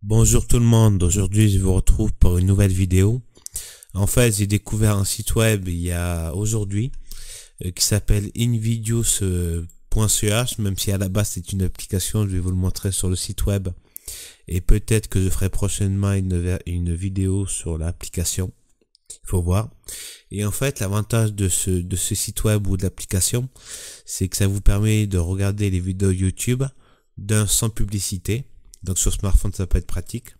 Bonjour tout le monde, aujourd'hui je vous retrouve pour une nouvelle vidéo. En fait, j'ai découvert un site web il y a aujourd'hui qui s'appelle invideos.ch, même si à la base c'est une application, je vais vous le montrer sur le site web. Et peut-être que je ferai prochainement une vidéo sur l'application, il faut voir. Et en fait, l'avantage de ce site web ou de l'application, c'est que ça vous permet de regarder les vidéos YouTube sans publicité. Donc sur smartphone ça peut être pratique.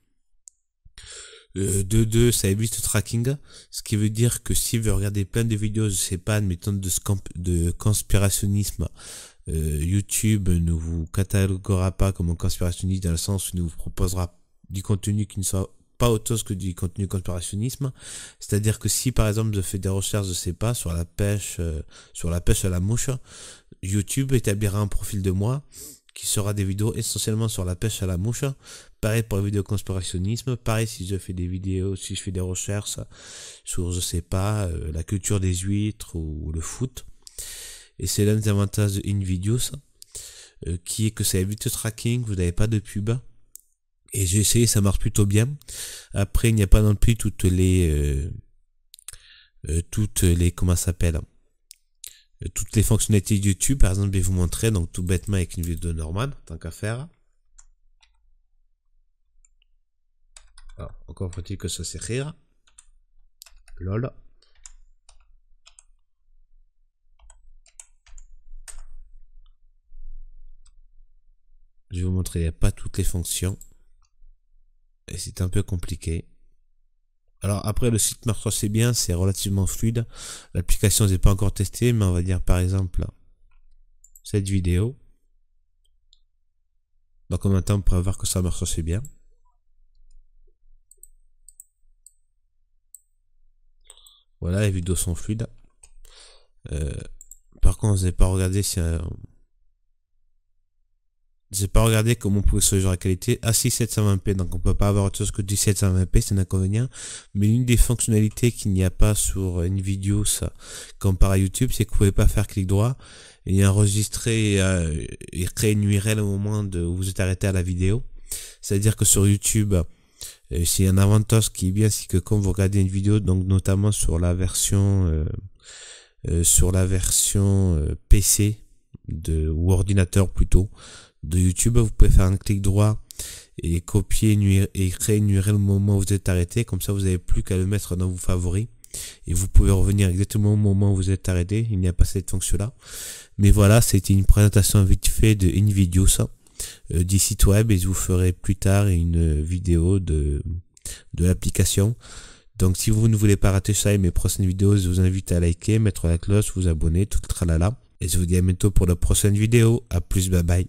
De deux, ça évite le tracking, ce qui veut dire que si vous regardez plein de vidéos, je sais pas, admettons de conspirationnisme, YouTube ne vous cataloguera pas comme un conspirationniste dans le sens où il ne vous proposera du contenu qui ne soit pas autre chose que du contenu conspirationnisme. C'est-à-dire que si par exemple je fais des recherches, je sais pas, sur la pêche à la mouche, YouTube établira un profil de moi qui sera des vidéos essentiellement sur la pêche à la mouche. Pareil pour les vidéos conspirationnisme, pareil si je fais des vidéos, si je fais des recherches sur, je sais pas, la culture des huîtres ou le foot. Et c'est l'un des avantages de InVideos, qui est que ça évite le tracking, vous n'avez pas de pub. Et j'ai essayé, ça marche plutôt bien. Après, il n'y a pas non plus toutes les comment ça s'appelle, toutes les fonctionnalités de YouTube. Par exemple, je vais vous montrer, donc tout bêtement avec une vidéo normale, tant qu'à faire. Alors, encore faut-il que ça s'écrire. Lol. Je vais vous montrer, il n'y a pas toutes les fonctions. Et c'est un peu compliqué. Alors après, le site marche assez bien, c'est relativement fluide. L'application, je n'ai pas encore testé, mais on va dire par exemple cette vidéo. Donc en même temps, on pourra voir que ça marche assez bien. Voilà, les vidéos sont fluides. Par contre, je n'ai pas regardé si j'ai pas regardé comment on pouvait changer la qualité à 720p, donc on peut pas avoir autre chose que du 720p, c'est un inconvénient. Mais l'une des fonctionnalités qu'il n'y a pas sur InVideos comparé à YouTube, c'est que vous pouvez pas faire clic droit et enregistrer et créer une URL au moment où vous êtes arrêté à la vidéo. C'est-à-dire que sur YouTube, c'est un avantage qui est bien, c'est que quand vous regardez une vidéo, donc notamment sur la version PC ou ordinateur plutôt, de YouTube, vous pouvez faire un clic droit et copier et créer une URL au moment où vous êtes arrêté. Comme ça, vous n'avez plus qu'à le mettre dans vos favoris et vous pouvez revenir exactement au moment où vous êtes arrêté. Il n'y a pas cette fonction-là. Mais voilà, c'était une présentation vite fait de InVideos, du site web, et je vous ferai plus tard une vidéo de l'application. Donc si vous ne voulez pas rater ça et mes prochaines vidéos, je vous invite à liker, mettre la cloche, vous abonner, tout le tralala. Et je vous dis à bientôt pour la prochaine vidéo. À plus, bye bye.